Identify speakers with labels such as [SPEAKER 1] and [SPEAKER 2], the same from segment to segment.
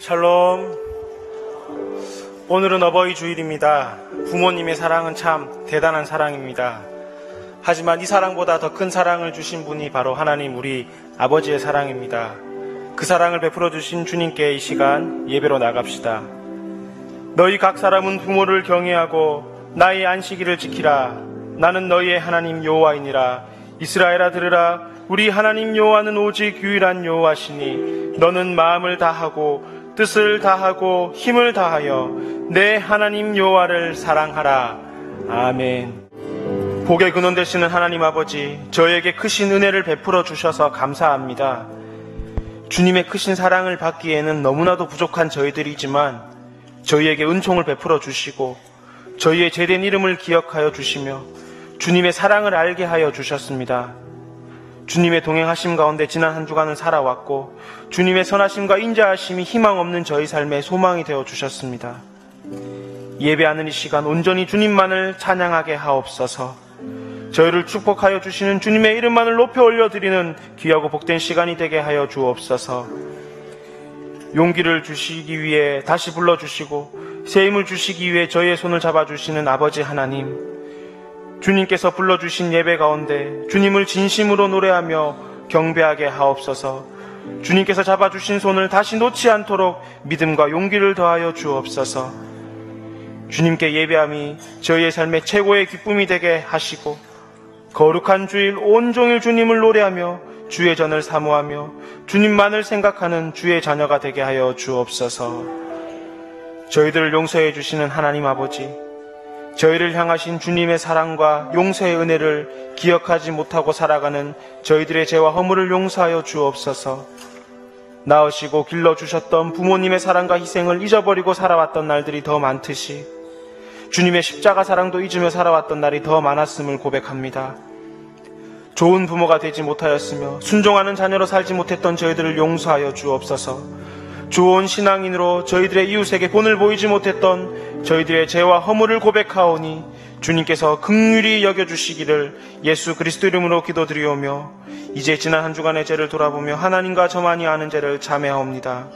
[SPEAKER 1] 샬롬. 오늘은 어버이 주일입니다. 부모님의 사랑은 참 대단한 사랑입니다. 하지만 이 사랑보다 더 큰 사랑을 주신 분이 바로 하나님 우리 아버지의 사랑입니다. 그 사랑을 베풀어 주신 주님께 이 시간 예배로 나갑시다. 너희 각 사람은 부모를 경외하고 나의 안식일을 지키라. 나는 너희의 하나님 여호와이니라. 이스라엘아 들으라. 우리 하나님 여호와는 오직 유일한 여호와시니 너는 마음을 다하고 뜻을 다하고 힘을 다하여 내 하나님 여호와를 사랑하라. 아멘. 복의 근원 되시는 하나님 아버지, 저에게 크신 은혜를 베풀어 주셔서 감사합니다. 주님의 크신 사랑을 받기에는 너무나도 부족한 저희들이지만 저희에게 은총을 베풀어 주시고 저희의 죄된 이름을 기억하여 주시며 주님의 사랑을 알게 하여 주셨습니다. 주님의 동행하심 가운데 지난 한 주간을 살아왔고 주님의 선하심과 인자하심이 희망 없는 저희 삶의 소망이 되어 주셨습니다. 예배하는 이 시간 온전히 주님만을 찬양하게 하옵소서. 저희를 축복하여 주시는 주님의 이름만을 높여 올려드리는 귀하고 복된 시간이 되게 하여 주옵소서. 용기를 주시기 위해 다시 불러주시고 새 힘을 주시기 위해 저희의 손을 잡아주시는 아버지 하나님, 주님께서 불러주신 예배 가운데 주님을 진심으로 노래하며 경배하게 하옵소서. 주님께서 잡아주신 손을 다시 놓지 않도록 믿음과 용기를 더하여 주옵소서. 주님께 예배함이 저희의 삶의 최고의 기쁨이 되게 하시고 거룩한 주일 온종일 주님을 노래하며 주의 전을 사모하며 주님만을 생각하는 주의 자녀가 되게 하여 주옵소서. 저희들을 용서해 주시는 하나님 아버지, 저희를 향하신 주님의 사랑과 용서의 은혜를 기억하지 못하고 살아가는 저희들의 죄와 허물을 용서하여 주옵소서. 낳으시고 길러주셨던 부모님의 사랑과 희생을 잊어버리고 살아왔던 날들이 더 많듯이 주님의 십자가 사랑도 잊으며 살아왔던 날이 더 많았음을 고백합니다. 좋은 부모가 되지 못하였으며 순종하는 자녀로 살지 못했던 저희들을 용서하여 주옵소서. 좋은 신앙인으로 저희들의 이웃에게 본을 보이지 못했던 저희들의 죄와 허물을 고백하오니 주님께서 긍휼히 여겨주시기를 예수 그리스도 이름으로 기도드리오며 이제 지난 한 주간의 죄를 돌아보며 하나님과 저만이 아는 죄를 자매하옵니다.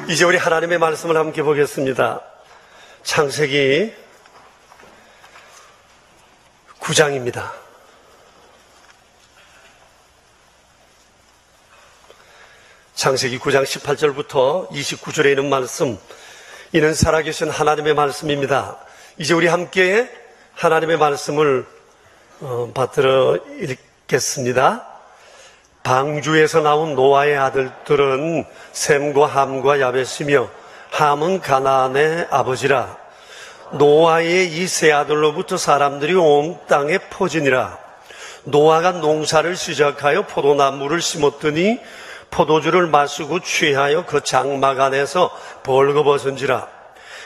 [SPEAKER 2] 이제 우리 하나님의 말씀을 함께 보겠습니다. 창세기 9장입니다. 창세기 9장 18절부터 29절에 있는 말씀, 이는 살아계신 하나님의 말씀입니다. 이제 우리 함께 하나님의 말씀을 받들어 읽겠습니다. 방주에서 나온 노아의 아들들은 셈과 함과 야벳이며 함은 가나안의 아버지라. 노아의 이 세 아들로부터 사람들이 온 땅에 퍼지니라. 노아가 농사를 시작하여 포도나무를 심었더니 포도주를 마시고 취하여 그 장막 안에서 벌거벗은지라.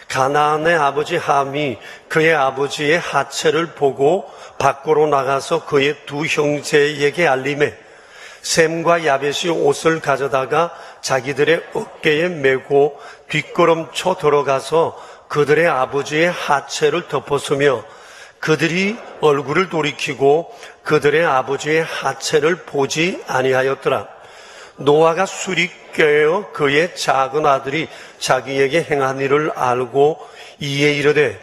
[SPEAKER 2] 가나안의 아버지 함이 그의 아버지의 하체를 보고 밖으로 나가서 그의 두 형제에게 알리매 셈과 야벳이 옷을 가져다가 자기들의 어깨에 메고 뒷걸음쳐 들어가서 그들의 아버지의 하체를 덮었으며 그들이 얼굴을 돌이키고 그들의 아버지의 하체를 보지 아니하였더라. 노아가 술이 깨어 그의 작은 아들이 자기에게 행한 일을 알고 이에 이르되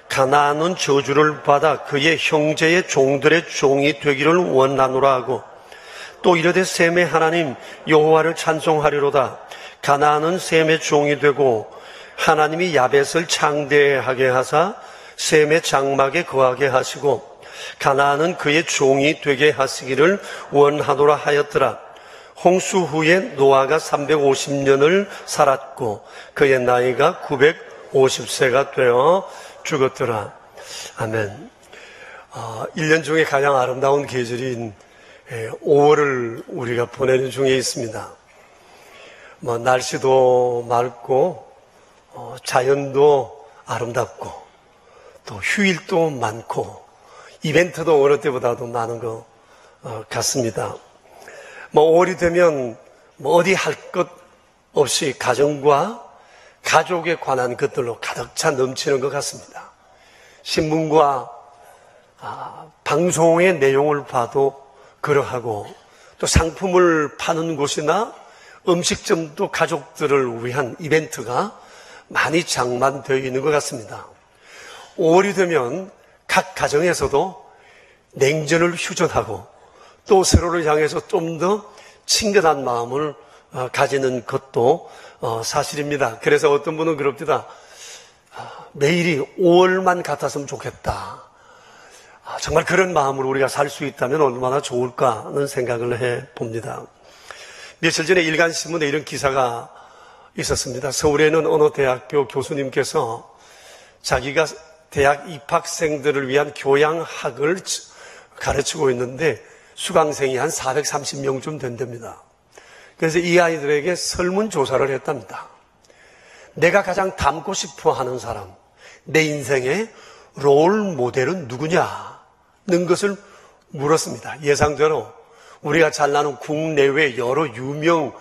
[SPEAKER 2] 가나안은 저주를 받아 그의 형제의 종들의 종이 되기를 원하노라 하고 또 이르되 셈의 하나님 여호와를 찬송하리로다. 가나안은 셈의 종이 되고 하나님이 야벳을 창대하게 하사 셈의 장막에 거하게 하시고 가나안은 그의 종이 되게 하시기를 원하노라 하였더라. 홍수 후에 노아가 350년을 살았고 그의 나이가 950세가 되어 죽었더라. 아멘. 1년 중에 가장 아름다운 계절인 5월을 우리가 보내는 중에 있습니다. 날씨도 맑고 자연도 아름답고 또 휴일도 많고 이벤트도 어느 때보다도 많은 것 같습니다. 5월이 되면 어디 할 것 없이 가정과 가족에 관한 것들로 가득 차 넘치는 것 같습니다. 신문과 방송의 내용을 봐도 그러하고 또 상품을 파는 곳이나 음식점도 가족들을 위한 이벤트가 많이 장만되어 있는 것 같습니다. 5월이 되면 각 가정에서도 냉전을 휴전하고 또 서로를 향해서 좀 더 친근한 마음을 가지는 것도 사실입니다. 그래서 어떤 분은 그럽니다. 매일이 5월만 같았으면 좋겠다. 정말 그런 마음으로 우리가 살 수 있다면 얼마나 좋을까 하는 생각을 해봅니다. 며칠 전에 일간신문에 이런 기사가 있었습니다. 서울에는 어느 대학교 교수님께서 자기가 대학 입학생들을 위한 교양학을 가르치고 있는데 수강생이 한 430명쯤 된답니다. 그래서 이 아이들에게 설문조사를 했답니다. 내가 가장 닮고 싶어 하는 사람, 내 인생의 롤 모델은 누구냐는 것을 물었습니다. 예상대로 우리가 잘 아는 국내외 여러 유명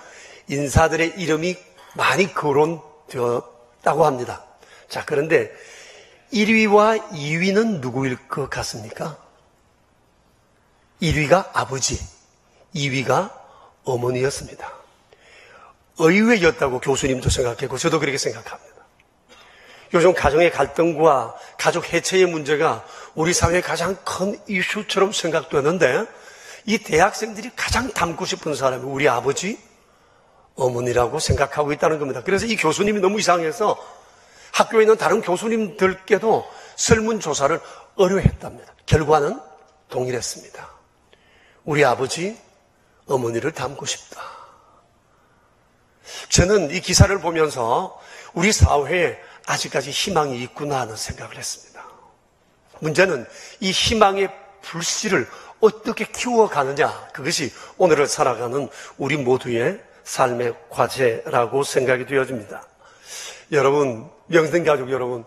[SPEAKER 2] 인사들의 이름이 많이 거론되었다고 합니다. 자, 그런데 1위와 2위는 누구일 것 같습니까? 1위가 아버지, 2위가 어머니였습니다. 의외였다고 교수님도 생각했고 저도 그렇게 생각합니다. 요즘 가정의 갈등과 가족 해체의 문제가 우리 사회의 가장 큰 이슈처럼 생각되는데 이 대학생들이 가장 닮고 싶은 사람이 우리 아버지, 어머니라고 생각하고 있다는 겁니다. 그래서 이 교수님이 너무 이상해서 학교에 있는 다른 교수님들께도 설문조사를 의뢰했답니다. 결과는 동일했습니다. 우리 아버지, 어머니를 닮고 싶다. 저는 이 기사를 보면서 우리 사회에 아직까지 희망이 있구나 하는 생각을 했습니다. 문제는 이 희망의 불씨를 어떻게 키워가느냐, 그것이 오늘을 살아가는 우리 모두의 삶의 과제라고 생각이 되어집니다. 여러분, 명성가족 여러분,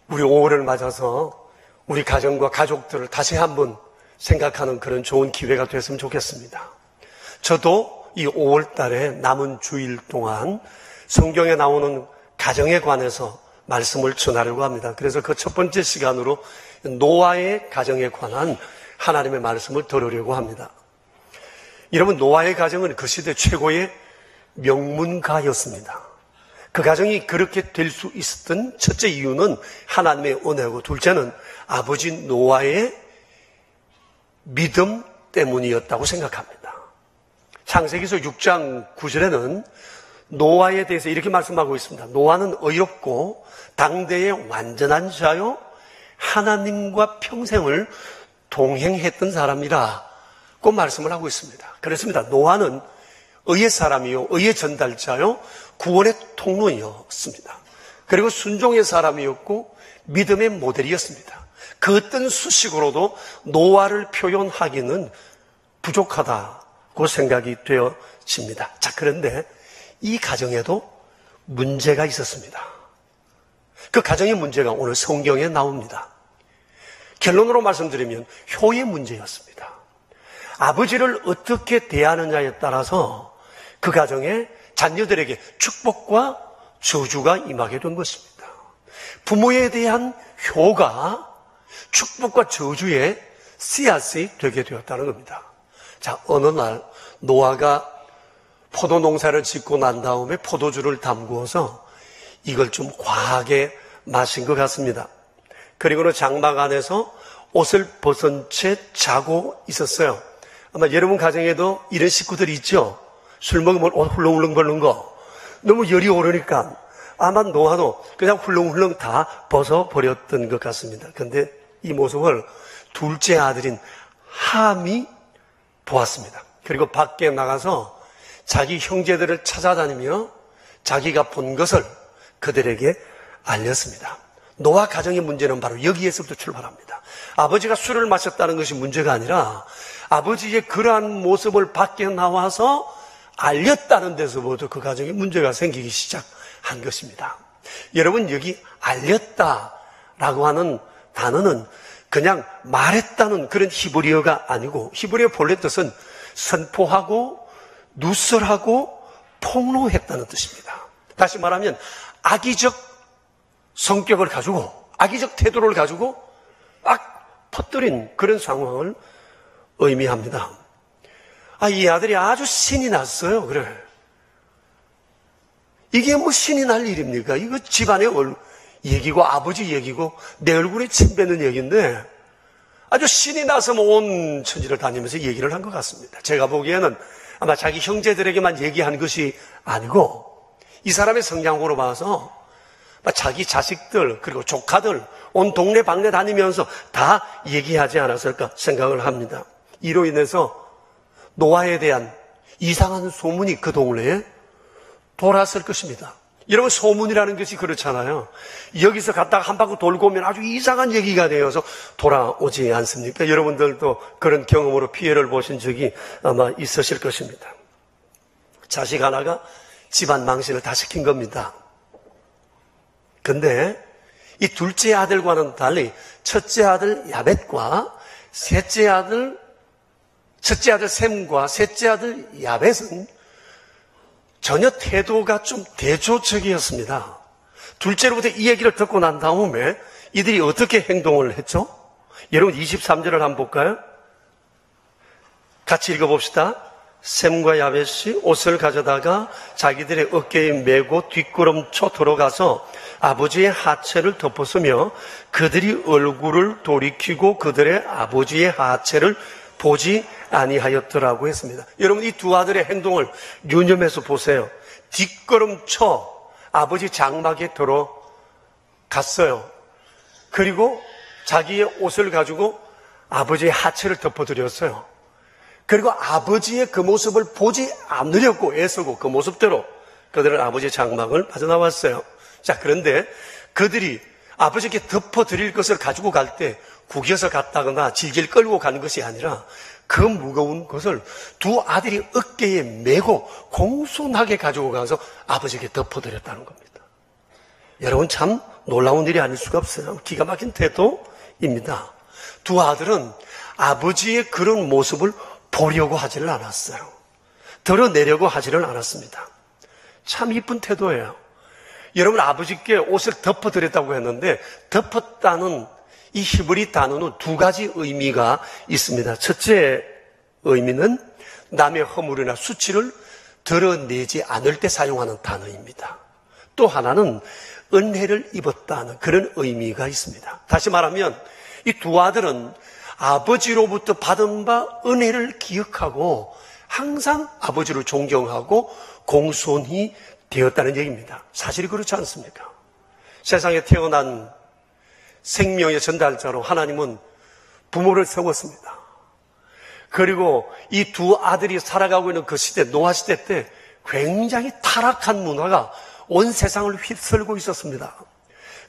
[SPEAKER 2] 우리 5월을 맞아서 우리 가정과 가족들을 다시 한번 생각하는 그런 좋은 기회가 됐으면 좋겠습니다. 저도 이 5월 달에 남은 주일 동안 성경에 나오는 가정에 관해서 말씀을 전하려고 합니다. 그래서 그 첫 번째 시간으로 노아의 가정에 관한 하나님의 말씀을 들으려고 합니다. 여러분, 노아의 가정은 그 시대 최고의 명문가였습니다. 그 가정이 그렇게 될 수 있었던 첫째 이유는 하나님의 은혜고, 둘째는 아버지 노아의 믿음 때문이었다고 생각합니다. 창세기서 6장 9절에는 노아에 대해서 이렇게 말씀하고 있습니다. 노아는 의롭고 당대의 완전한 자요 하나님과 평생을 동행했던 사람이라고 말씀을 하고 있습니다. 그렇습니다. 노아는 의의 사람이요, 의의 전달자요, 구원의 통로였습니다. 그리고 순종의 사람이었고 믿음의 모델이었습니다. 그 어떤 수식으로도 노아를 표현하기는 부족하다고 생각이 되어집니다. 자, 그런데 이 가정에도 문제가 있었습니다. 그 가정의 문제가 오늘 성경에 나옵니다. 결론으로 말씀드리면 효의 문제였습니다. 아버지를 어떻게 대하느냐에 따라서 그 가정의 자녀들에게 축복과 저주가 임하게 된 것입니다. 부모에 대한 효가 축복과 저주의 씨앗이 되게 되었다는 겁니다. 자, 어느 날 노아가 포도 농사를 짓고 난 다음에 포도주를 담그어서 이걸 좀 과하게 마신 것 같습니다. 그리고는 장막 안에서 옷을 벗은 채 자고 있었어요. 아마 여러분 가정에도 이런 식구들이 있죠? 술 먹으면 옷 훌렁훌렁 벗는 거. 너무 열이 오르니까 아마 노아도 그냥 훌렁훌렁 다 벗어버렸던 것 같습니다. 그런데 이 모습을 둘째 아들인 함이 보았습니다. 그리고 밖에 나가서 자기 형제들을 찾아다니며 자기가 본 것을 그들에게 알렸습니다. 노아 가정의 문제는 바로 여기에서부터 출발합니다. 아버지가 술을 마셨다는 것이 문제가 아니라 아버지의 그러한 모습을 밖에 나와서 알렸다는 데서부터 그 가정에 문제가 생기기 시작한 것입니다. 여러분, 여기 알렸다라고 하는 단어는 그냥 말했다는 그런 히브리어가 아니고, 히브리어 본래 뜻은 선포하고 누설하고 폭로했다는 뜻입니다. 다시 말하면 악의적 성격을 가지고, 악의적 태도를 가지고 막 퍼뜨린 그런 상황을 의미합니다. 이 아들이 아주 신이 났어요. 그래. 이게 뭐 신이 날 일입니까? 이거 집안의 얘기고 아버지 얘기고 내 얼굴에 침 뱉는 얘기인데 아주 신이 나서 온 천지를 다니면서 얘기를 한 것 같습니다. 제가 보기에는 아마 자기 형제들에게만 얘기한 것이 아니고 이 사람의 성향으로 봐서 자기 자식들 그리고 조카들 온 동네 방네 다니면서 다 얘기하지 않았을까 생각을 합니다. 이로 인해서 노아에 대한 이상한 소문이 그 동네에 돌았을 것입니다. 여러분, 소문이라는 것이 그렇잖아요. 여기서 갔다가 한 바퀴 돌고 오면 아주 이상한 얘기가 되어서 돌아오지 않습니까? 여러분들도 그런 경험으로 피해를 보신 적이 아마 있으실 것입니다. 자식 하나가 집안 망신을 다 시킨 겁니다. 근데 이 둘째 아들과는 달리 첫째 아들 야벳과 첫째 아들 셈과 셋째 아들 야벳은 전혀 태도가 좀 대조적이었습니다. 둘째로부터 이 얘기를 듣고 난 다음에 이들이 어떻게 행동을 했죠? 여러분 23절을 한번 볼까요? 같이 읽어봅시다. 셈과 야벳이 옷을 가져다가 자기들의 어깨에 메고 뒷걸음쳐 들어가서 아버지의 하체를 덮었으며 그들이 얼굴을 돌이키고 그들의 아버지의 하체를 보지 아니하였더라고 했습니다. 여러분, 이 두 아들의 행동을 유념해서 보세요. 뒷걸음쳐 아버지 장막에 들어갔어요. 그리고 자기의 옷을 가지고 아버지의 하체를 덮어드렸어요. 그리고 아버지의 그 모습을 보지 않으려고 애쓰고 그 모습대로 그들은 아버지의 장막을 빠져나왔어요. 자, 그런데 그들이 아버지께 덮어드릴 것을 가지고 갈 때 구겨서 갔다거나 질질 끌고 가는 것이 아니라 그 무거운 것을 두 아들이 어깨에 메고 공손하게 가지고 가서 아버지에게 덮어드렸다는 겁니다. 여러분, 참 놀라운 일이 아닐 수가 없어요. 기가 막힌 태도입니다. 두 아들은 아버지의 그런 모습을 보려고 하지를 않았어요. 드러내려고 하지를 않았습니다. 참 이쁜 태도예요. 여러분, 아버지께 옷을 덮어드렸다고 했는데 덮었다는 이 히브리 단어는 두 가지 의미가 있습니다. 첫째 의미는 남의 허물이나 수치를 드러내지 않을 때 사용하는 단어입니다. 또 하나는 은혜를 입었다는 그런 의미가 있습니다. 다시 말하면 이 두 아들은 아버지로부터 받은 바 은혜를 기억하고 항상 아버지를 존경하고 공손히 되었다는 얘기입니다. 사실이 그렇지 않습니까? 세상에 태어난 생명의 전달자로 하나님은 부모를 세웠습니다. 그리고 이 두 아들이 살아가고 있는 그 시대, 노아 시대 때 굉장히 타락한 문화가 온 세상을 휩쓸고 있었습니다.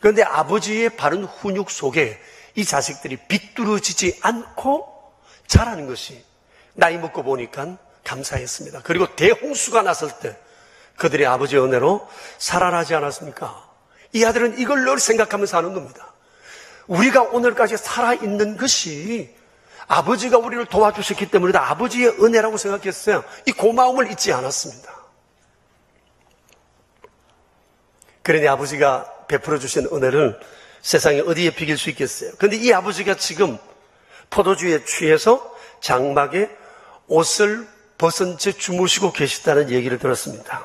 [SPEAKER 2] 그런데 아버지의 바른 훈육 속에 이 자식들이 비뚤어지지 않고 자라는 것이 나이 먹고 보니까 감사했습니다. 그리고 대홍수가 났을 때 그들의 아버지의 은혜로 살아나지 않았습니까? 이 아들은 이걸 늘 생각하면서 사는 겁니다. 우리가 오늘까지 살아있는 것이 아버지가 우리를 도와주셨기 때문이다. 아버지의 은혜라고 생각했어요. 이 고마움을 잊지 않았습니다. 그러니 아버지가 베풀어 주신 은혜를 세상에 어디에 비길 수 있겠어요? 그런데 이 아버지가 지금 포도주에 취해서 장막에 옷을 벗은 채 주무시고 계시다는 얘기를 들었습니다.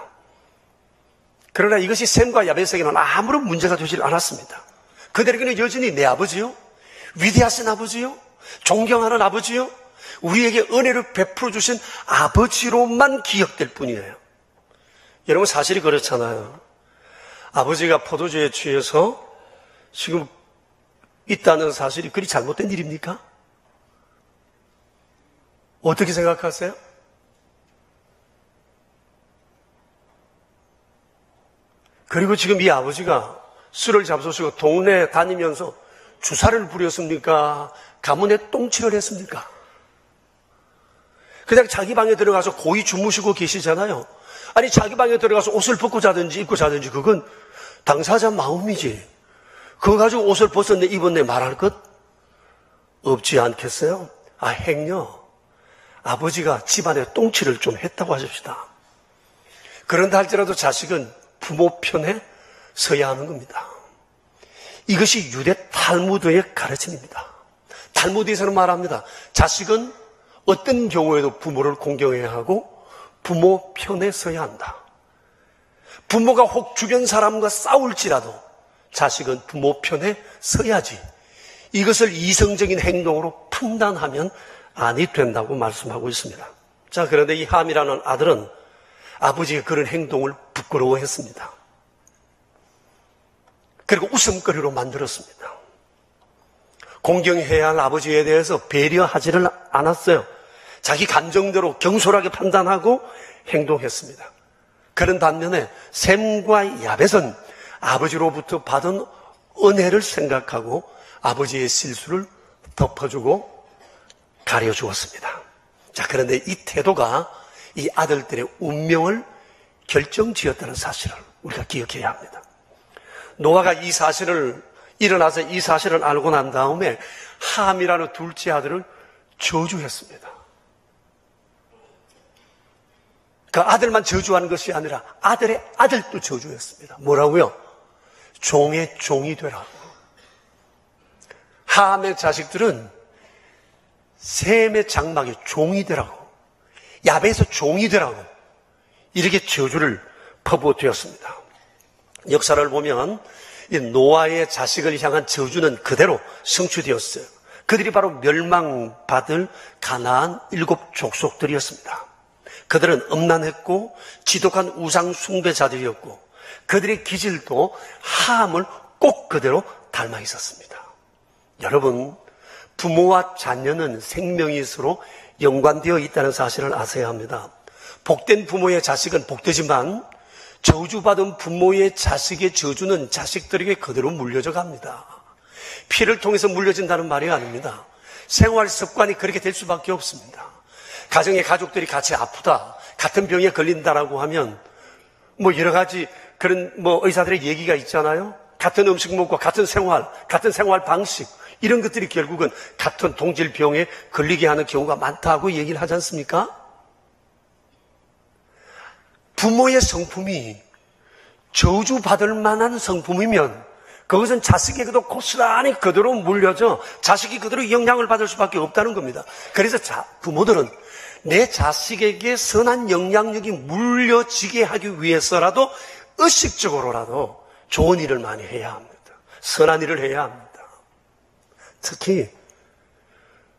[SPEAKER 2] 그러나 이것이 셈과 야벳에게는 아무런 문제가 되질 않았습니다. 그들에게는 여전히 내 아버지요, 위대하신 아버지요, 존경하는 아버지요, 우리에게 은혜를 베풀어 주신 아버지로만 기억될 뿐이에요. 여러분, 사실이 그렇잖아요. 아버지가 포도주에 취해서 지금 있다는 사실이 그리 잘못된 일입니까? 어떻게 생각하세요? 그리고 지금 이 아버지가 술을 잡수시고 동네 다니면서 주사를 부렸습니까? 가문에 똥칠을 했습니까? 그냥 자기 방에 들어가서 고이 주무시고 계시잖아요. 아니, 자기 방에 들어가서 옷을 벗고 자든지 입고 자든지 그건 당사자 마음이지. 그거 가지고 옷을 벗었네 입었네 말할 것 없지 않겠어요? 아, 행여 아버지가 집안에 똥칠을 좀 했다고 하십시다. 그런다 할지라도 자식은 부모 편에 서야 하는 겁니다. 이것이 유대 탈무드의 가르침입니다. 탈무드에서는 말합니다. 자식은 어떤 경우에도 부모를 공경해야 하고 부모 편에 서야 한다. 부모가 혹 주변 사람과 싸울지라도 자식은 부모 편에 서야지. 이것을 이성적인 행동으로 판단하면 아니 된다고 말씀하고 있습니다. 자, 그런데 이 함이라는 아들은 아버지의 그런 행동을 부끄러워했습니다. 그리고 웃음거리로 만들었습니다. 공경해야 할 아버지에 대해서 배려하지를 않았어요. 자기 감정대로 경솔하게 판단하고 행동했습니다. 그런 반면에 셈과 야벳은 아버지로부터 받은 은혜를 생각하고 아버지의 실수를 덮어주고 가려주었습니다. 자, 그런데 이 태도가 이 아들들의 운명을 결정지었다는 사실을 우리가 기억해야 합니다. 노아가 일어나서 이 사실을 알고 난 다음에 함이라는 둘째 아들을 저주했습니다. 그 아들만 저주하는 것이 아니라 아들의 아들도 저주했습니다. 뭐라고요? 종의 종이 되라고. 함의 자식들은 셈의 장막의 종이 되라고, 야벳의 종이 되라고 이렇게 저주를 퍼부어되었습니다. 역사를 보면 이 노아의 자식을 향한 저주는 그대로 성취되었어요. 그들이 바로 멸망받을 가나안 7 족속들이었습니다. 그들은 음란했고 지독한 우상 숭배자들이었고 그들의 기질도 함을 꼭 그대로 닮아 있었습니다. 여러분, 부모와 자녀는 생명이 서로 연관되어 있다는 사실을 아셔야 합니다. 복된 부모의 자식은 복되지만 저주받은 부모의 자식의 저주는 자식들에게 그대로 물려져 갑니다. 피를 통해서 물려진다는 말이 아닙니다. 생활 습관이 그렇게 될 수밖에 없습니다. 가정의 가족들이 같이 아프다, 같은 병에 걸린다라고 하면 여러 가지 그런 의사들의 얘기가 있잖아요. 같은 음식 먹고 같은 생활 방식 이런 것들이 결국은 같은 동질병에 걸리게 하는 경우가 많다고 얘기를 하지 않습니까? 부모의 성품이 저주받을 만한 성품이면 그것은 자식에게도 고스란히 그대로 물려져 자식이 그대로 영향을 받을 수밖에 없다는 겁니다. 그래서 부모들은 내 자식에게 선한 영향력이 물려지게 하기 위해서라도 의식적으로라도 좋은 일을 많이 해야 합니다. 선한 일을 해야 합니다. 특히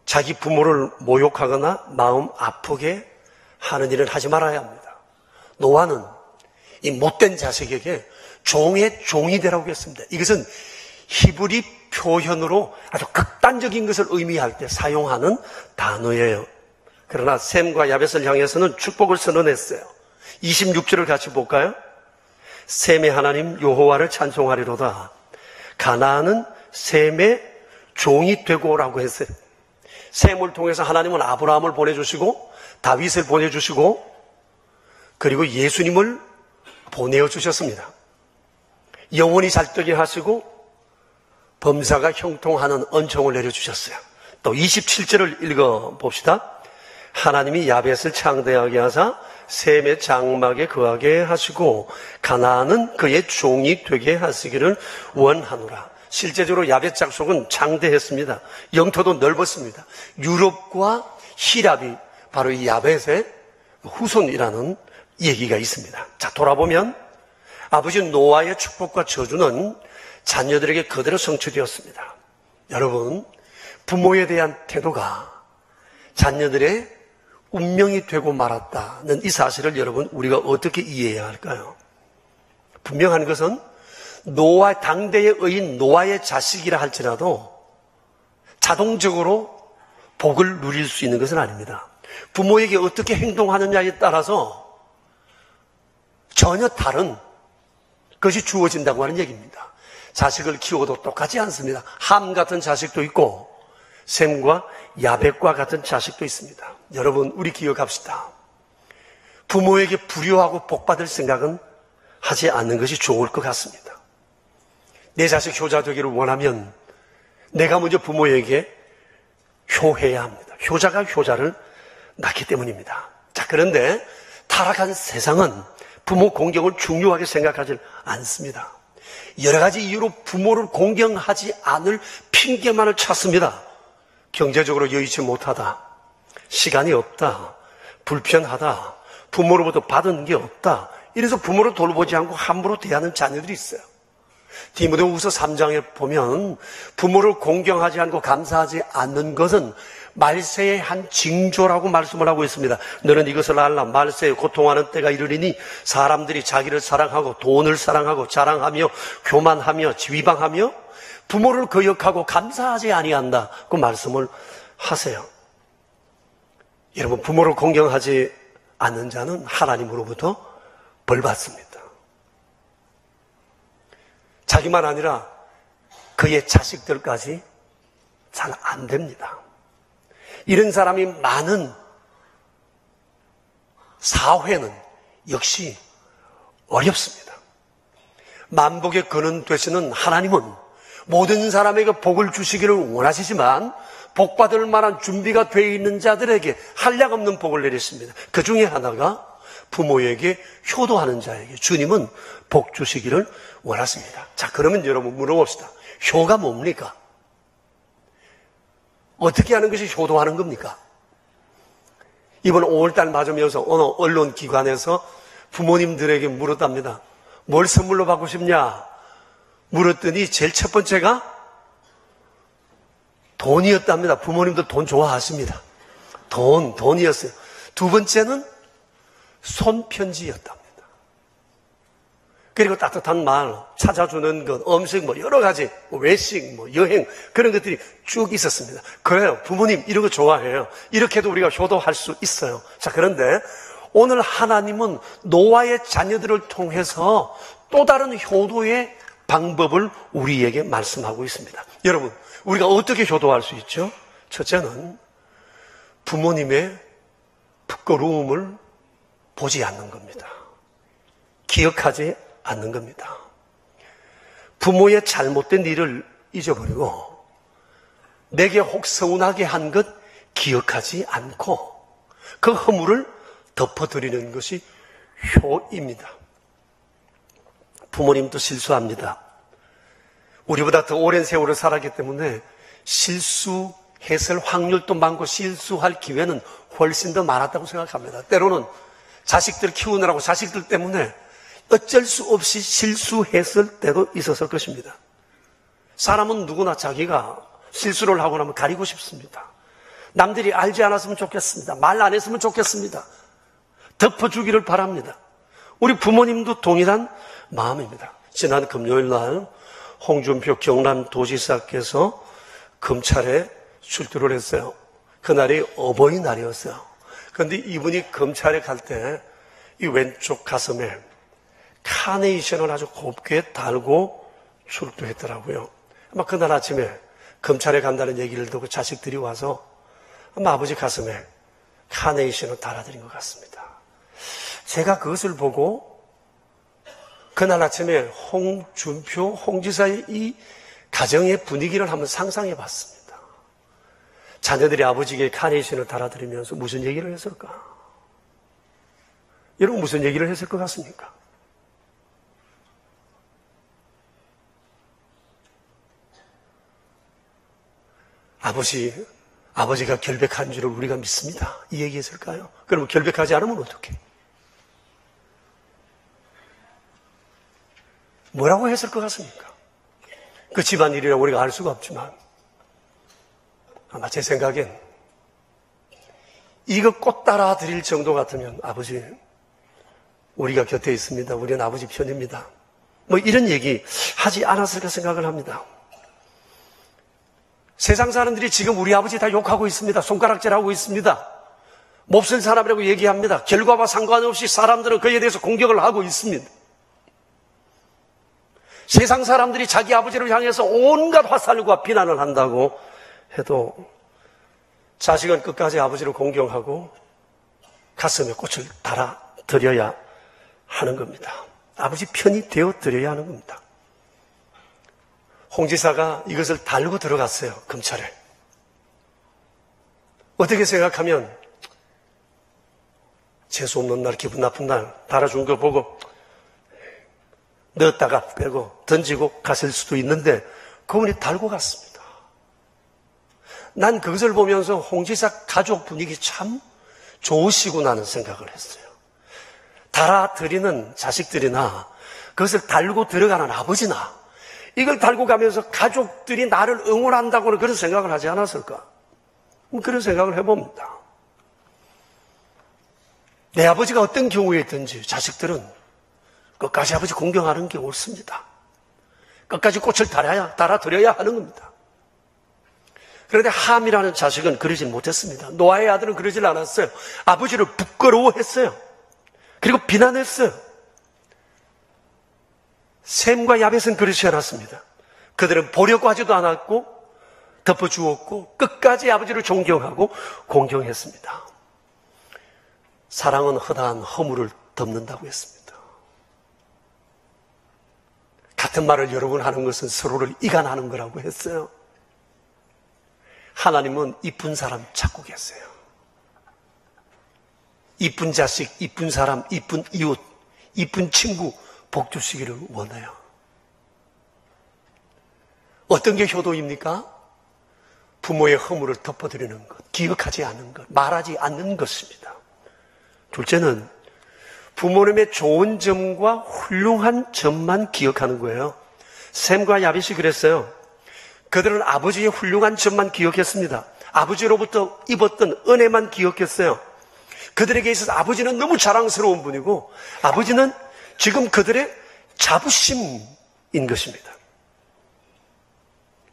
[SPEAKER 2] 자기 부모를 모욕하거나 마음 아프게 하는 일을 하지 말아야 합니다. 노아는 이 못된 자식에게 종의 종이 되라고 했습니다. 이것은 히브리 표현으로 아주 극단적인 것을 의미할 때 사용하는 단어예요. 그러나 셈과 야벳을 향해서는 축복을 선언했어요. 26절을 같이 볼까요? 셈의 하나님 여호와를 찬송하리로다. 가나안은 셈의 종이 되고라고 했어요. 셈을 통해서 하나님은 아브라함을 보내주시고 다윗을 보내주시고 그리고 예수님을 보내어주셨습니다. 영원히 살되게 하시고 범사가 형통하는恩宠을 내려주셨어요. 또 27절을 읽어봅시다. 하나님이 야벳을 창대하게 하사 셈의 장막에 거하게 하시고 가나안은 그의 종이 되게 하시기를 원하노라. 실제적으로 야벳 족속은 창대했습니다. 영토도 넓었습니다. 유럽과 히랍이 바로 이 야벳의 후손이라는 얘기가 있습니다. 자, 돌아보면 아버지 노아의 축복과 저주는 자녀들에게 그대로 성취되었습니다. 여러분, 부모에 대한 태도가 자녀들의 운명이 되고 말았다는 이 사실을 여러분 우리가 어떻게 이해해야 할까요? 분명한 것은 노아 당대의 의인 노아의 자식이라 할지라도 자동적으로 복을 누릴 수 있는 것은 아닙니다. 부모에게 어떻게 행동하느냐에 따라서 전혀 다른 것이 주어진다고 하는 얘기입니다. 자식을 키워도 똑같지 않습니다. 함 같은 자식도 있고 셈과 야벳과 같은 자식도 있습니다. 여러분, 우리 기억합시다. 부모에게 불효하고 복받을 생각은 하지 않는 것이 좋을 것 같습니다. 내 자식 효자 되기를 원하면 내가 먼저 부모에게 효해야 합니다. 효자가 효자를 낳기 때문입니다. 자, 그런데 타락한 세상은 부모 공경을 중요하게 생각하지 않습니다. 여러 가지 이유로 부모를 공경하지 않을 핑계만을 찾습니다. 경제적으로 여의치 못하다, 시간이 없다, 불편하다, 부모로부터 받은 게 없다, 이래서 부모를 돌보지 않고 함부로 대하는 자녀들이 있어요. 디모데후서 3장에 보면 부모를 공경하지 않고 감사하지 않는 것은 말세의 한 징조라고 말씀을 하고 있습니다. 너는 이것을 알라. 말세에 고통하는 때가 이르리니 사람들이 자기를 사랑하고 돈을 사랑하고 자랑하며 교만하며 지위방하며 부모를 거역하고 감사하지 아니한다. 그 말씀을 하세요. 여러분, 부모를 공경하지 않는 자는 하나님으로부터 벌 받습니다. 자기만 아니라 그의 자식들까지 잘 안 됩니다. 이런 사람이 많은 사회는 역시 어렵습니다. 만복의 근원 되시는 하나님은 모든 사람에게 복을 주시기를 원하시지만 복받을 만한 준비가 되어 있는 자들에게 한량없는 복을 내리십니다. 그 중에 하나가 부모에게 효도하는 자에게 주님은 복 주시기를 원하십니다. 자, 그러면 여러분 물어봅시다. 효가 뭡니까? 어떻게 하는 것이 효도하는 겁니까? 이번 5월달 맞으면서 어느 언론기관에서 부모님들에게 물었답니다. 뭘 선물로 받고 싶냐? 물었더니 제일 첫 번째가 돈이었답니다. 부모님도 돈 좋아하십니다. 돈이었어요. 두 번째는 손편지였답니다. 그리고 따뜻한 말, 찾아주는 것, 음식, 여러 가지, 외식, 여행, 그런 것들이 쭉 있었습니다. 그래요. 부모님 이런 거 좋아해요. 이렇게도 우리가 효도할 수 있어요. 자, 그런데 오늘 하나님은 노아의 자녀들을 통해서 또 다른 효도의 방법을 우리에게 말씀하고 있습니다. 여러분, 우리가 어떻게 효도할 수 있죠? 첫째는 부모님의 부끄러움을 보지 않는 겁니다. 기억하지 않는 겁니다. 부모의 잘못된 일을 잊어버리고 내게 혹 서운하게 한 것 기억하지 않고 그 허물을 덮어드리는 것이 효입니다. 부모님도 실수합니다. 우리보다 더 오랜 세월을 살았기 때문에 실수했을 확률도 많고 실수할 기회는 훨씬 더 많았다고 생각합니다. 때로는 자식들 키우느라고 자식들 때문에 어쩔 수 없이 실수했을 때도 있었을 것입니다. 사람은 누구나 자기가 실수를 하고 나면 가리고 싶습니다. 남들이 알지 않았으면 좋겠습니다. 말 안 했으면 좋겠습니다. 덮어주기를 바랍니다. 우리 부모님도 동일한 마음입니다. 지난 금요일 날 홍준표 경남도지사께서 검찰에 출두를 했어요. 그날이 어버이날이었어요. 그런데 이분이 검찰에 갈 때 이 왼쪽 가슴에 카네이션을 아주 곱게 달고 출두했더라고요. 아마 그날 아침에 검찰에 간다는 얘기를 듣고 자식들이 와서 아마 아버지 가슴에 카네이션을 달아드린 것 같습니다. 제가 그것을 보고 그날 아침에 홍준표, 홍지사의 이 가정의 분위기를 한번 상상해 봤습니다. 자녀들이 아버지에게 카네이션을 달아드리면서 무슨 얘기를 했을까? 여러분 무슨 얘기를 했을 것 같습니까? 아버지가 결백한 줄을 우리가 믿습니다. 이 얘기했을까요? 그러면 결백하지 않으면 어떡해? 뭐라고 했을 것 같습니까? 그 집안일이라고 우리가 알 수가 없지만 아마 제 생각엔 이거 꽃 따라 드릴 정도 같으면 아버지 우리가 곁에 있습니다. 우리는 아버지 편입니다. 뭐 이런 얘기 하지 않았을까 생각을 합니다. 세상 사람들이 지금 우리 아버지 다 욕하고 있습니다. 손가락질하고 있습니다. 몹쓸 사람이라고 얘기합니다. 결과와 상관없이 사람들은 그에 대해서 공격을 하고 있습니다. 세상 사람들이 자기 아버지를 향해서 온갖 화살과 비난을 한다고 해도 자식은 끝까지 아버지를 공경하고 가슴에 꽃을 달아드려야 하는 겁니다. 아버지 편이 되어드려야 하는 겁니다. 홍 지사가 이것을 달고 들어갔어요. 검찰에. 어떻게 생각하면 재수없는 날, 기분 나쁜 날 달아준 거 보고 넣었다가 빼고 던지고 갔을 수도 있는데 그분이 달고 갔습니다. 난 그것을 보면서 홍 지사 가족 분위기 참 좋으시구나는 생각을 했어요. 달아드리는 자식들이나 그것을 달고 들어가는 아버지나 이걸 달고 가면서 가족들이 나를 응원한다고는 그런 생각을 하지 않았을까? 그런 생각을 해봅니다. 내 아버지가 어떤 경우에 있든지 자식들은 끝까지 아버지 공경하는 게 옳습니다. 끝까지 꽃을 달아드려야 하는 겁니다. 그런데 함이라는 자식은 그러지 못했습니다. 노아의 아들은 그러질 않았어요. 아버지를 부끄러워했어요. 그리고 비난했어요. 셈과 야벳은 그렇지 않았습니다. 그들은 보려고 하지도 않았고 덮어주었고 끝까지 아버지를 존경하고 공경했습니다. 사랑은 허다한 허물을 덮는다고 했습니다. 같은 말을 여러 번 하는 것은 서로를 이간하는 거라고 했어요. 하나님은 이쁜 사람 찾고 계세요. 이쁜 자식, 이쁜 사람, 이쁜 이웃, 이쁜 친구 복 주시기를 원해요. 어떤 게 효도입니까? 부모의 허물을 덮어드리는 것, 기억하지 않는 것, 말하지 않는 것입니다. 둘째는 부모님의 좋은 점과 훌륭한 점만 기억하는 거예요. 셈과 야벳이 그랬어요. 그들은 아버지의 훌륭한 점만 기억했습니다. 아버지로부터 입었던 은혜만 기억했어요. 그들에게 있어서 아버지는 너무 자랑스러운 분이고 아버지는 지금 그들의 자부심인 것입니다.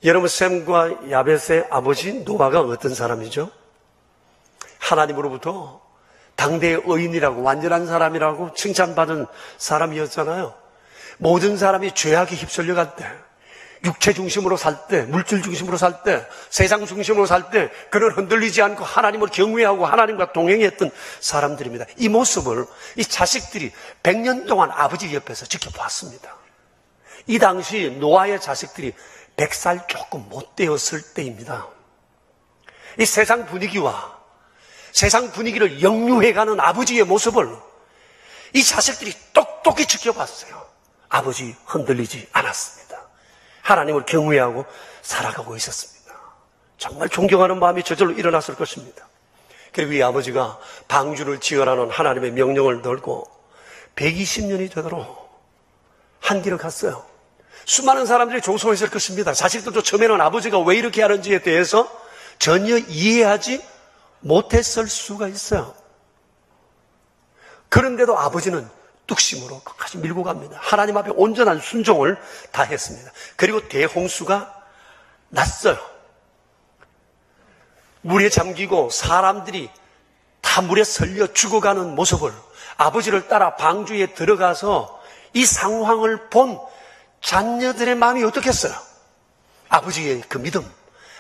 [SPEAKER 2] 여러분, 셈과 야벳의 아버지 노아가 어떤 사람이죠? 하나님으로부터 당대의 의인이라고 완전한 사람이라고 칭찬받은 사람이었잖아요. 모든 사람이 죄악에 휩쓸려갈 때, 육체 중심으로 살 때, 물질 중심으로 살 때, 세상 중심으로 살 때 그는 흔들리지 않고 하나님을 경외하고 하나님과 동행했던 사람들입니다. 이 모습을 이 자식들이 100년 동안 아버지 옆에서 지켜봤습니다. 이 당시 노아의 자식들이 100살 조금 못 되었을 때입니다. 이 세상 분위기와 세상 분위기를 역류해가는 아버지의 모습을 이 자식들이 똑똑히 지켜봤어요. 아버지 흔들리지 않았습니다. 하나님을 경외하고 살아가고 있었습니다. 정말 존경하는 마음이 저절로 일어났을 것입니다. 그리고 이 아버지가 방주를 지으라는 하나님의 명령을 들고 120년이 되도록 한 길을 갔어요. 수많은 사람들이 조소했을 것입니다. 자식들도 처음에는 아버지가 왜 이렇게 하는지에 대해서 전혀 이해하지 못했을 수가 있어요. 그런데도 아버지는 뚝심으로 끝까지 밀고 갑니다. 하나님 앞에 온전한 순종을 다했습니다. 그리고 대홍수가 났어요. 물에 잠기고 사람들이 다 물에 설려 죽어가는 모습을, 아버지를 따라 방주에 들어가서 이 상황을 본 자녀들의 마음이 어떻겠어요? 아버지의 그 믿음,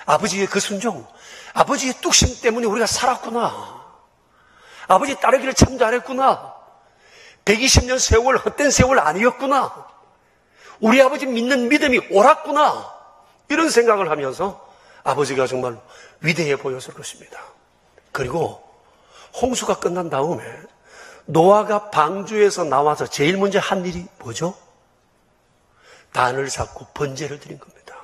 [SPEAKER 2] 아버지의 그 순종, 아버지의 뚝심 때문에 우리가 살았구나. 아버지 따르기를 참 잘했구나. 120년 세월 헛된 세월 아니었구나. 우리 아버지 믿는 믿음이 옳았구나. 이런 생각을 하면서 아버지가 정말 위대해 보였을 것입니다. 그리고 홍수가 끝난 다음에 노아가 방주에서 나와서 제일 먼저 한 일이 뭐죠? 단을 쌓고 번제를 드린 겁니다.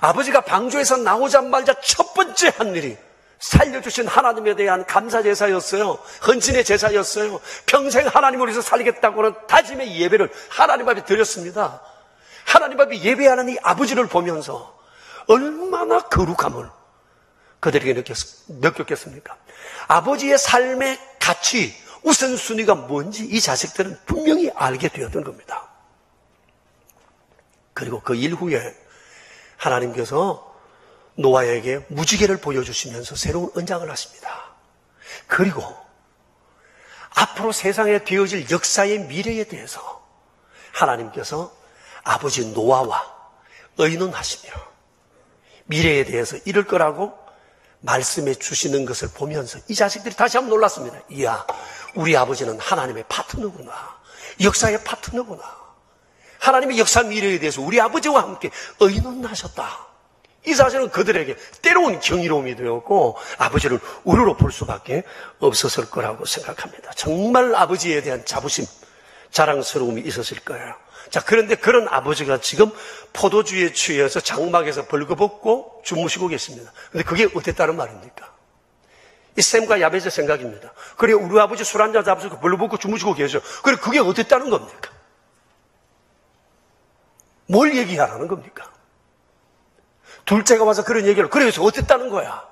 [SPEAKER 2] 아버지가 방주에서 나오자마자 첫 번째 한 일이 살려주신 하나님에 대한 감사제사였어요. 헌신의 제사였어요. 평생 하나님을 위해서 살겠다고는 다짐의 예배를 하나님 앞에 드렸습니다. 하나님 앞에 예배하는 이 아버지를 보면서 얼마나 거룩함을 그들에게 느꼈겠습니까? 아버지의 삶의 가치, 우선순위가 뭔지 이 자식들은 분명히 알게 되었던 겁니다. 그리고 그 일 후에 하나님께서 노아에게 무지개를 보여주시면서 새로운 언장을 하십니다. 그리고 앞으로 세상에 되어질 역사의 미래에 대해서 하나님께서 아버지 노아와 의논하시며 미래에 대해서 이럴 거라고 말씀해 주시는 것을 보면서 이 자식들이 다시 한번 놀랐습니다. 이야, 우리 아버지는 하나님의 파트너구나. 역사의 파트너구나. 하나님의 역사 미래에 대해서 우리 아버지와 함께 의논하셨다. 이 사실은 그들에게 때로운 경이로움이 되었고 아버지를 우러러 볼 수밖에 없었을 거라고 생각합니다. 정말 아버지에 대한 자부심, 자랑스러움이 있었을 거예요. 자, 그런데 그런 아버지가 지금 포도주에 취해서 장막에서 벌거벗고 주무시고 계십니다. 근데 그게 어땠다는 말입니까? 이 샘과 야벳의 생각입니다. 그래, 우리 아버지 술 한잔 잡수고 벌거벗고 주무시고 계셔. 그래, 그게 어땠다는 겁니까? 뭘 얘기하라는 겁니까? 둘째가 와서 그런 얘기를, 그래서 어땠다는 거야?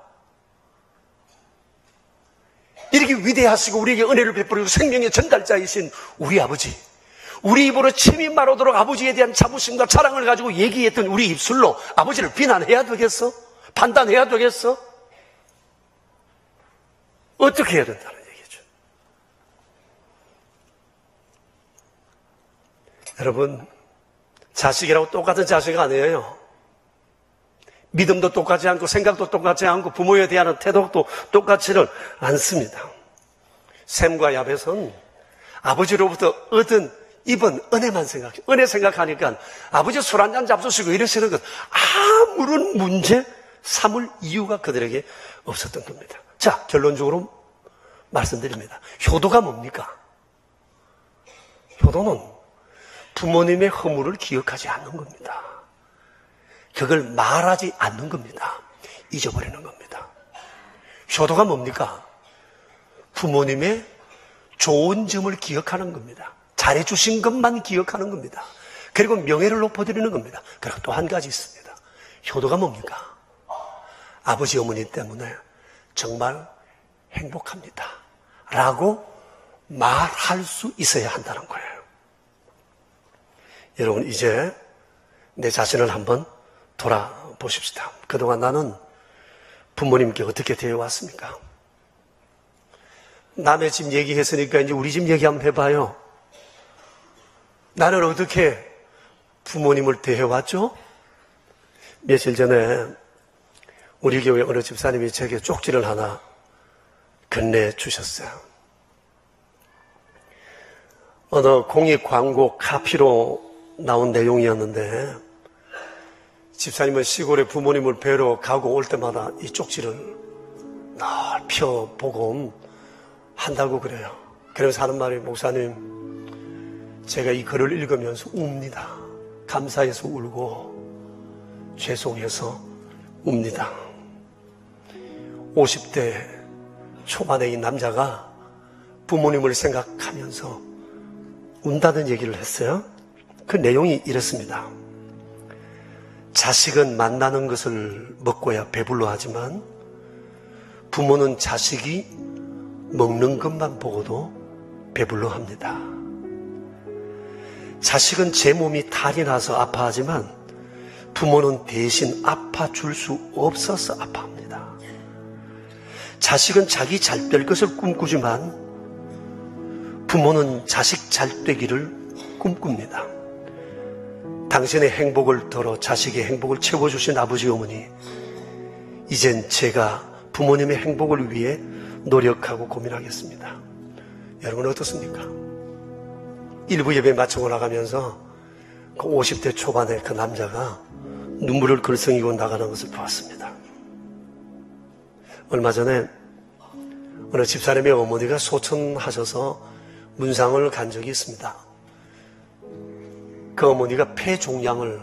[SPEAKER 2] 이렇게 위대하시고 우리에게 은혜를 베풀고 생명의 전달자이신 우리 아버지, 우리 입으로 침이 마르도록 아버지에 대한 자부심과 자랑을 가지고 얘기했던 우리 입술로 아버지를 비난해야 되겠어? 판단해야 되겠어? 어떻게 해야 된다는 얘기죠. 여러분, 자식이라고 똑같은 자식 아니에요. 믿음도 똑같지 않고 생각도 똑같지 않고 부모에 대한 태도도 똑같지는 않습니다. 샘과 야벳은 아버지로부터 얻은 입은 은혜만 은혜 생각하니까 아버지 술 한잔 잡수시고 이러시는 것 아무런 문제 삼을 이유가 그들에게 없었던 겁니다. 자, 결론적으로 말씀드립니다. 효도가 뭡니까? 효도는 부모님의 허물을 기억하지 않는 겁니다. 그걸 말하지 않는 겁니다. 잊어버리는 겁니다. 효도가 뭡니까? 부모님의 좋은 점을 기억하는 겁니다. 잘해주신 것만 기억하는 겁니다. 그리고 명예를 높여드리는 겁니다. 그리고 또 한 가지 있습니다. 효도가 뭡니까? 아버지 어머니 때문에 정말 행복합니다. 라고 말할 수 있어야 한다는 거예요. 여러분, 이제 내 자신을 한번 돌아보십시다. 그동안 나는 부모님께 어떻게 대해왔습니까? 남의 집 얘기했으니까 이제 우리 집 얘기 한번 해봐요. 나는 어떻게 부모님을 대해왔죠? 며칠 전에 우리 교회 어느 집사님이 제게 쪽지를 하나 건네주셨어요. 어느 공익 광고 카피로 나온 내용이었는데 집사님은 시골에 부모님을 뵈러 가고 올 때마다 이 쪽지를 늘 펴보고 한다고 그래요. 그래서 하는 말이, 목사님, 제가 이 글을 읽으면서 웁니다. 감사해서 울고 죄송해서 웁니다. 50대 초반의 이 남자가 부모님을 생각하면서 운다는 얘기를 했어요. 그 내용이 이렇습니다. 자식은 만나는 것을 먹고야 배불러 하지만 부모는 자식이 먹는 것만 보고도 배불러 합니다. 자식은 제 몸이 탈이 나서 아파하지만 부모는 대신 아파줄 수 없어서 아파합니다. 자식은 자기 잘 될 것을 꿈꾸지만 부모는 자식 잘 되기를 꿈꿉니다. 당신의 행복을 덜어 자식의 행복을 채워주신 아버지 어머니, 이젠 제가 부모님의 행복을 위해 노력하고 고민하겠습니다. 여러분 어떻습니까? 일부 예배 마치고 나가면서 그 50대 초반의 그 남자가 눈물을 글썽이고 나가는 것을 보았습니다. 얼마 전에 어느 집사람의 어머니가 소천하셔서 문상을 간 적이 있습니다. 그 어머니가 폐종양을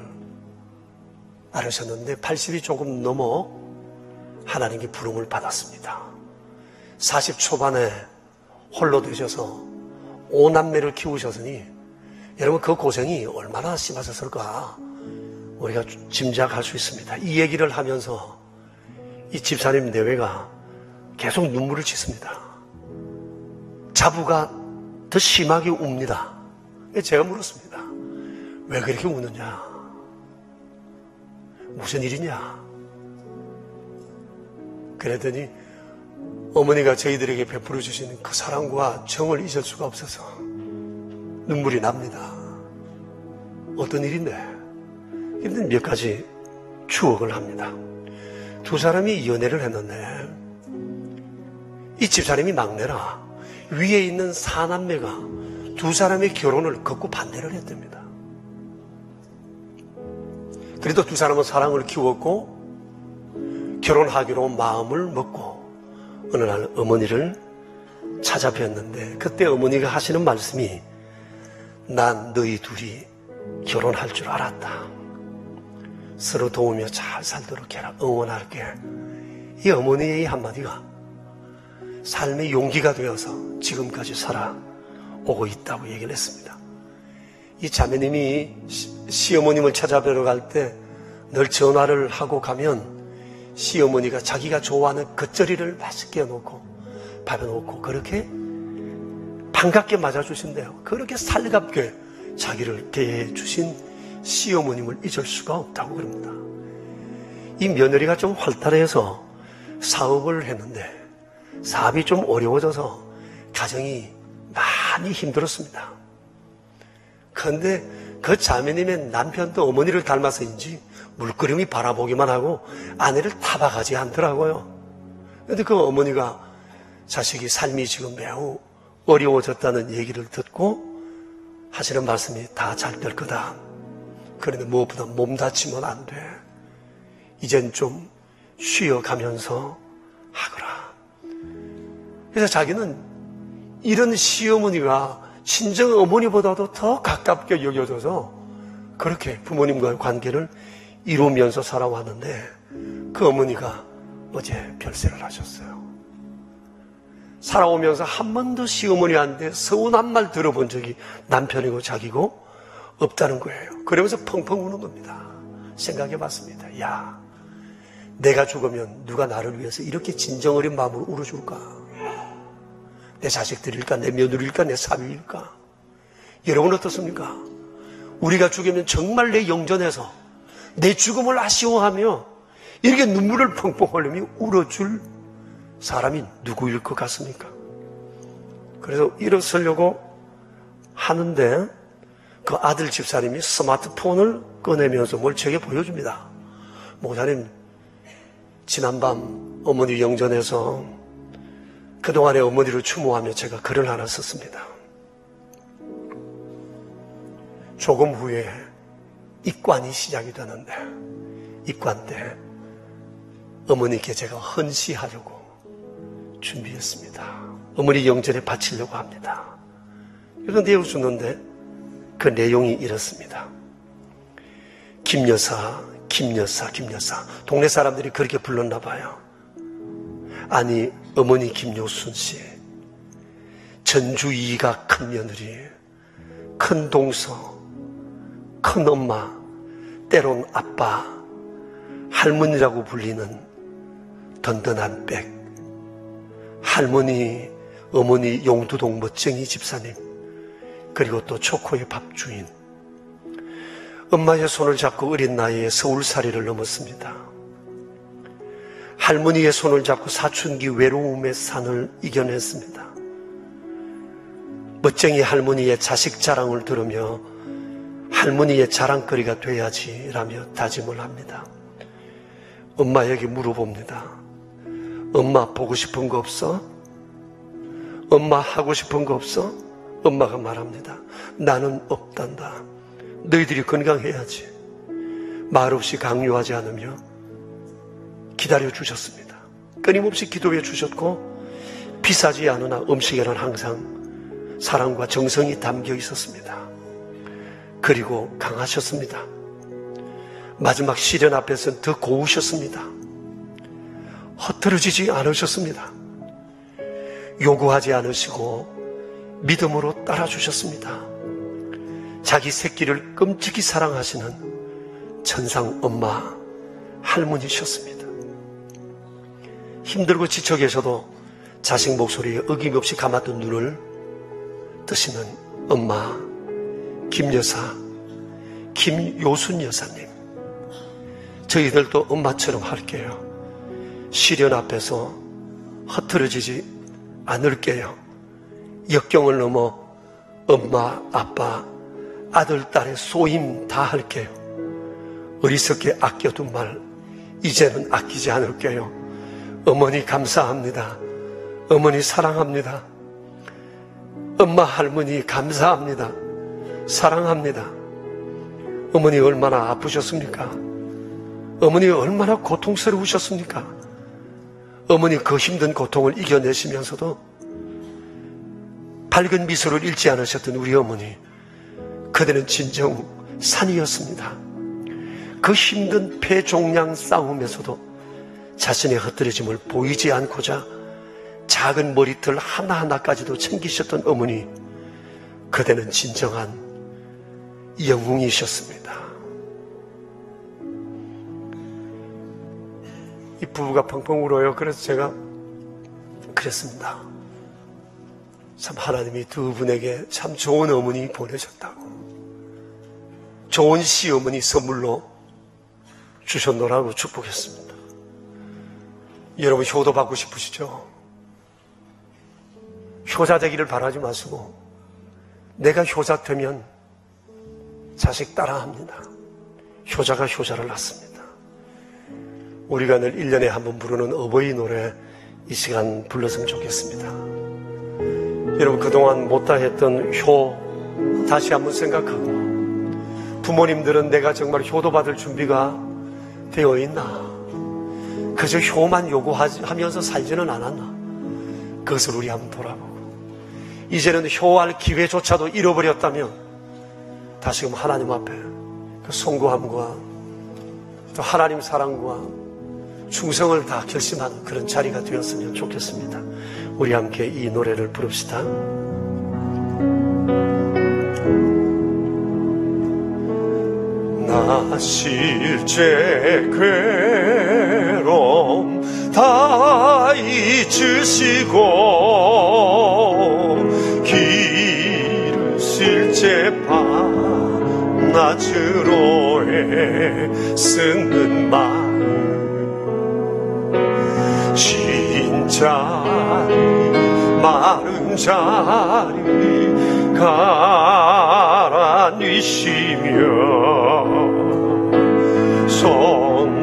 [SPEAKER 2] 앓으셨는데 80이 조금 넘어 하나님께 부름을 받았습니다. 40 초반에 홀로 되셔서 5남매를 키우셨으니 여러분 그 고생이 얼마나 심하셨을까 우리가 짐작할 수 있습니다. 이 얘기를 하면서 이 집사님 내외가 계속 눈물을 짓습니다. 자부가 더 심하게 웁니다. 제가 물었습니다. 왜 그렇게 우느냐? 무슨 일이냐? 그랬더니 어머니가 저희들에게 베풀어 주시는 그 사랑과 정을 잊을 수가 없어서 눈물이 납니다. 어떤 일인데? 일단 몇 가지 추억을 합니다. 두 사람이 연애를 했는데 이 집사람이 막내라 위에 있는 사남매가 두 사람의 결혼을 극구 반대를 했답니다. 그래도 두 사람은 사랑을 키웠고 결혼하기로 마음을 먹고 어느 날 어머니를 찾아뵀는데 그때 어머니가 하시는 말씀이 난 너희 둘이 결혼할 줄 알았다. 서로 도우며 잘 살도록 해라. 응원할게. 이 어머니의 이 한마디가 삶의 용기가 되어서 지금까지 살아오고 있다고 얘기를 했습니다. 이 자매님이 시어머님을 찾아뵈러 갈 때 늘 전화를 하고 가면 시어머니가 자기가 좋아하는 겉절이를 맛있게 놓고 밥에 놓고 그렇게 반갑게 맞아주신대요. 그렇게 살갑게 자기를 대해 주신 시어머님을 잊을 수가 없다고 그럽니다. 이 며느리가 좀 활달해서 사업을 했는데 사업이 좀 어려워져서 가정이 많이 힘들었습니다. 그런데 그 자매님의 남편도 어머니를 닮아서인지 물끄러미 바라보기만 하고 아내를 타박하지 않더라고요. 그런데 그 어머니가 자식이 삶이 지금 매우 어려워졌다는 얘기를 듣고 하시는 말씀이 다 잘 될 거다. 그런데 무엇보다 몸 다치면 안 돼. 이젠 좀 쉬어가면서 하거라. 그래서 자기는 이런 시어머니가 친정 어머니보다도 더 가깝게 여겨져서 그렇게 부모님과의 관계를 이루면서 살아왔는데 그 어머니가 어제 별세를 하셨어요. 살아오면서 한 번도 시어머니한테 서운한 말 들어본 적이 남편이고 자기고 없다는 거예요. 그러면서 펑펑 우는 겁니다. 생각해 봤습니다. 야, 내가 죽으면 누가 나를 위해서 이렇게 진정 어린 마음으로 울어줄까? 내 자식들일까? 내 며느리일까? 내 사위일까? 여러분 어떻습니까? 우리가 죽으면 정말 내 영전에서 내 죽음을 아쉬워하며 이렇게 눈물을 펑펑 흘리며 울어줄 사람이 누구일 것 같습니까? 그래서 일어서려고 하는데 그 아들 집사님이 스마트폰을 꺼내면서 뭘 제게 보여줍니다. 목사님, 지난밤 어머니 영전에서 그동안의 어머니를 추모하며 제가 글을 하나 썼습니다. 조금 후에 입관이 시작이 되는데 입관 때 어머니께 제가 헌시하려고 준비했습니다. 어머니 영전에 바치려고 합니다. 이런 내용 주는데 그 내용이 이렇습니다. 김여사, 김여사, 김여사. 동네 사람들이 그렇게 불렀나 봐요. 아니, 어머니 김요순 씨, 전주 이가 큰 며느리, 큰 동서, 큰엄마, 때론 아빠, 할머니라고 불리는 든든한 백, 할머니, 어머니 용두동 멋쟁이 집사님, 그리고 또 초코의 밥주인. 엄마의 손을 잡고 어린 나이에 서울살이를 넘었습니다. 할머니의 손을 잡고 사춘기 외로움의 산을 이겨냈습니다. 멋쟁이 할머니의 자식 자랑을 들으며 할머니의 자랑거리가 돼야지라며 다짐을 합니다. 엄마에게 물어봅니다. 엄마 보고 싶은 거 없어? 엄마 하고 싶은 거 없어? 엄마가 말합니다. 나는 없단다. 너희들이 건강해야지. 말없이 강요하지 않으며 기다려 주셨습니다. 끊임없이 기도해 주셨고 비싸지 않으나 음식에는 항상 사랑과 정성이 담겨 있었습니다. 그리고 강하셨습니다. 마지막 시련 앞에서는 더 고우셨습니다. 허트러지지 않으셨습니다. 요구하지 않으시고 믿음으로 따라주셨습니다. 자기 새끼를 끔찍이 사랑하시는 천상 엄마, 할머니셨습니다. 힘들고 지쳐 계셔도 자식 목소리에 어김없이 감았던 눈을 뜨시는 엄마, 김여사, 김요순 여사님. 저희들도 엄마처럼 할게요. 시련 앞에서 허트러지지 않을게요. 역경을 넘어 엄마, 아빠, 아들, 딸의 소임 다 할게요. 어리석게 아껴둔 말 이제는 아끼지 않을게요. 어머니 감사합니다. 어머니 사랑합니다. 엄마, 할머니 감사합니다. 사랑합니다. 어머니 얼마나 아프셨습니까? 어머니 얼마나 고통스러우셨습니까? 어머니 그 힘든 고통을 이겨내시면서도 밝은 미소를 잃지 않으셨던 우리 어머니, 그대는 진정 산이었습니다. 그 힘든 폐종양 싸움에서도 자신의 흩어짐을 보이지 않고자 작은 머리털 하나하나까지도 챙기셨던 어머니, 그대는 진정한 영웅이셨습니다. 이 부부가 펑펑 울어요. 그래서 제가 그랬습니다. 참 하나님이 두 분에게 참 좋은 어머니 보내셨다고, 좋은 시어머니 선물로 주셨노라고 축복했습니다. 여러분 효도 받고 싶으시죠? 효자 되기를 바라지 마시고 내가 효자 되면 자식 따라합니다. 효자가 효자를 낳습니다. 우리가 늘 1년에 한 번 부르는 어버이 노래 이 시간 불렀으면 좋겠습니다. 여러분 그동안 못다 했던 효 다시 한번 생각하고, 부모님들은 내가 정말 효도받을 준비가 되어 있나, 그저 효만 요구하면서 살지는 않았나, 그것을 우리 한번 돌아보고, 이제는 효할 기회조차도 잃어버렸다면 다시금 하나님 앞에 그 송구함과 또 하나님 사랑과 충성을 다 결심하는 그런 자리가 되었으면 좋겠습니다. 우리 함께 이 노래를 부릅시다. 나 실제 괴로움 다 잊으시고 길을 실제 밤낮으로 애쓰는 마음, 진짜 마른 자리 가라뉘시며 손발이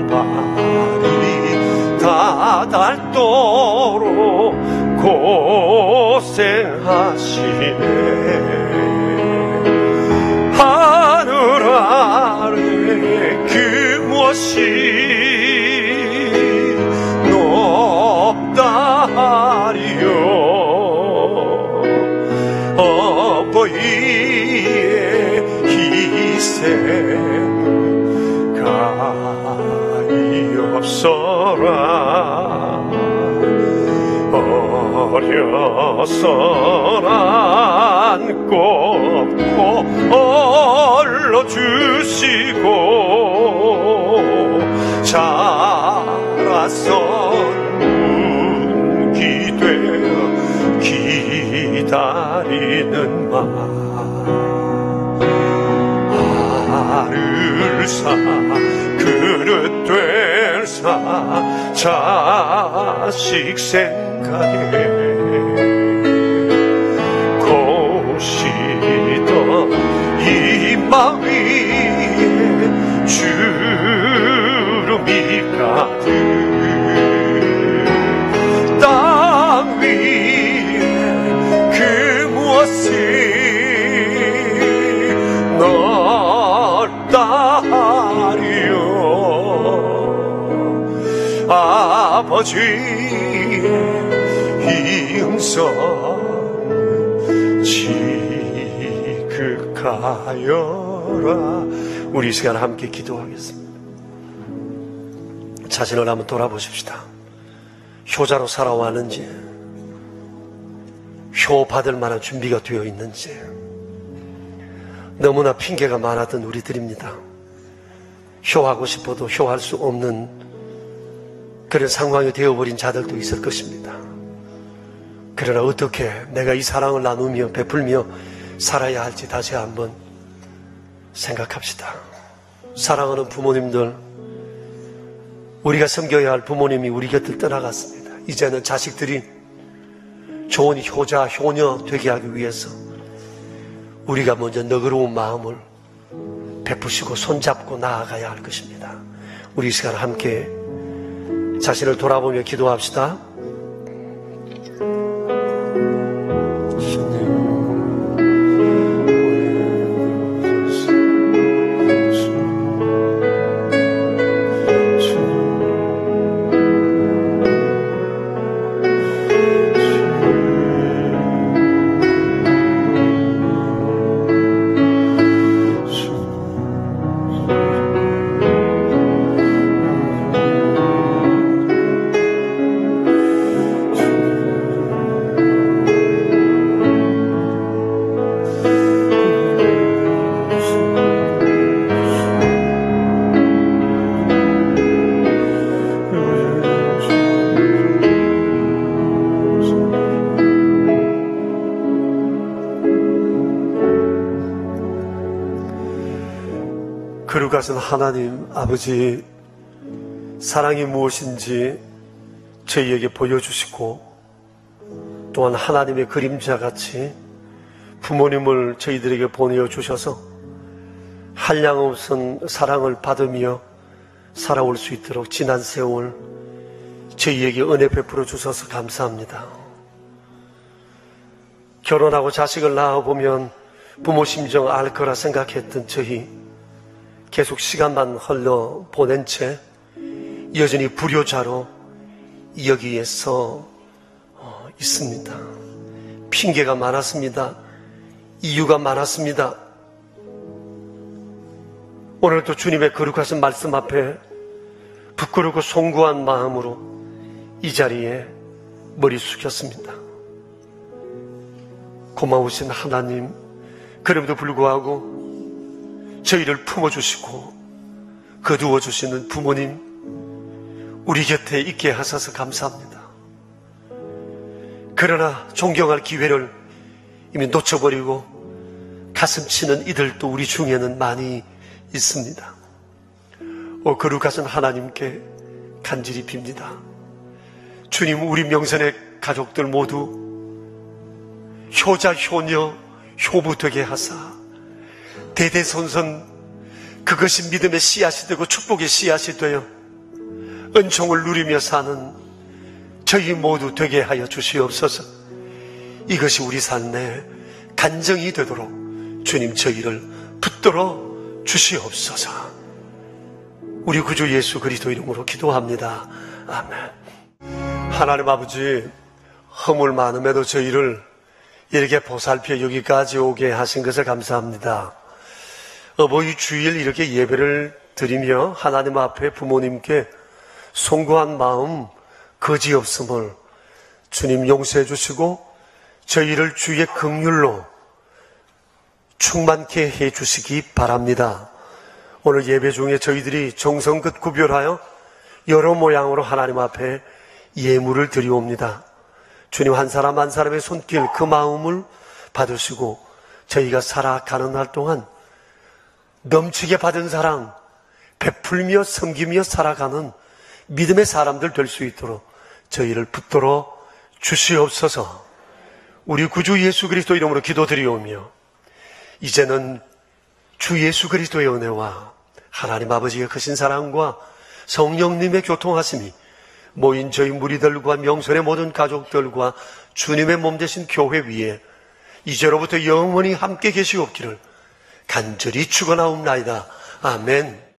[SPEAKER 2] 다 닳도록 고생하시네. 하늘 아래 그 무엇이 높다 하리요. 어버이의 희생 가엾어라. 어려서 안고 없고 불러주시고 자라선 무기 되어 기다리는 알을 사 그릇 될사 자식 생각에 고시던 이 맘 위에 주름이 가득 땅 위에 그 무엇이 넓다 하리요 아버지의 인성 지극하여라. 우리 이 시간 함께 기도하겠습니다. 자신을 한번 돌아보십시다. 효자로 살아왔는지, 효 받을 만한 준비가 되어 있는지. 너무나 핑계가 많았던 우리들입니다. 효하고 싶어도 효할 수 없는 그런 상황이 되어버린 자들도 있을 것입니다. 그러나 어떻게 내가 이 사랑을 나누며 베풀며 살아야 할지 다시 한번 생각합시다. 사랑하는 부모님들, 우리가 섬겨야 할 부모님이 우리 곁을 떠나갔습니다. 이제는 자식들이 좋은 효자, 효녀 되게 하기 위해서 우리가 먼저 너그러운 마음을 베푸시고 손잡고 나아가야 할 것입니다. 우리 이 시간 함께 자신을 돌아보며 기도합시다. 거룩하신 하나님 아버지, 사랑이 무엇인지 저희에게 보여주시고 또한 하나님의 그림자같이 부모님을 저희들에게 보내주셔서 한량없은 사랑을 받으며 살아올 수 있도록 지난 세월 저희에게 은혜 베풀어 주셔서 감사합니다. 결혼하고 자식을 낳아보면 부모 심정 알 거라 생각했던 저희, 계속 시간만 흘러 보낸 채 여전히 불효자로 여기에서 있습니다. 핑계가 많았습니다. 이유가 많았습니다. 오늘도 주님의 거룩하신 말씀 앞에 부끄럽고 송구한 마음으로 이 자리에 머리 숙였습니다. 고마우신 하나님, 그럼에도 불구하고 저희를 품어주시고 거두어주시는 부모님, 우리 곁에 있게 하셔서 감사합니다. 그러나 존경할 기회를 이미 놓쳐버리고 가슴 치는 이들도 우리 중에는 많이 있습니다. 거룩하신 하나님께 간절히 빕니다. 주님, 우리 명선의 가족들 모두 효자, 효녀, 효부 되게 하사 대대손손 그것이 믿음의 씨앗이 되고 축복의 씨앗이 되어 은총을 누리며 사는 저희 모두 되게 하여 주시옵소서. 이것이 우리 삶의 간증이 되도록 주님 저희를 붙들어 주시옵소서. 우리 구주 예수 그리스도 이름으로 기도합니다. 아멘. 하나님 아버지, 허물 많음에도 저희를 이렇게 보살펴 여기까지 오게 하신 것을 감사합니다. 어버이 주일 이렇게 예배를 드리며 하나님 앞에 부모님께 송구한 마음 거지없음을 주님 용서해 주시고 저희를 주의 긍휼로 충만케 해 주시기 바랍니다. 오늘 예배 중에 저희들이 정성껏 구별하여 여러 모양으로 하나님 앞에 예물을 드리옵니다. 주님 한 사람 한 사람의 손길 그 마음을 받으시고 저희가 살아가는 날 동안 넘치게 받은 사랑 베풀며 섬기며 살아가는 믿음의 사람들 될 수 있도록 저희를 붙들어 주시옵소서. 우리 구주 예수 그리스도 이름으로 기도드리오며 이제는 주 예수 그리스도의 은혜와 하나님 아버지의 크신 사랑과 성령님의 교통하심이 모인 저희 무리들과 명선의 모든 가족들과 주님의 몸 되신 교회 위에 이제로부터 영원히 함께 계시옵기를 간절히 축원하옵나이다. 아멘.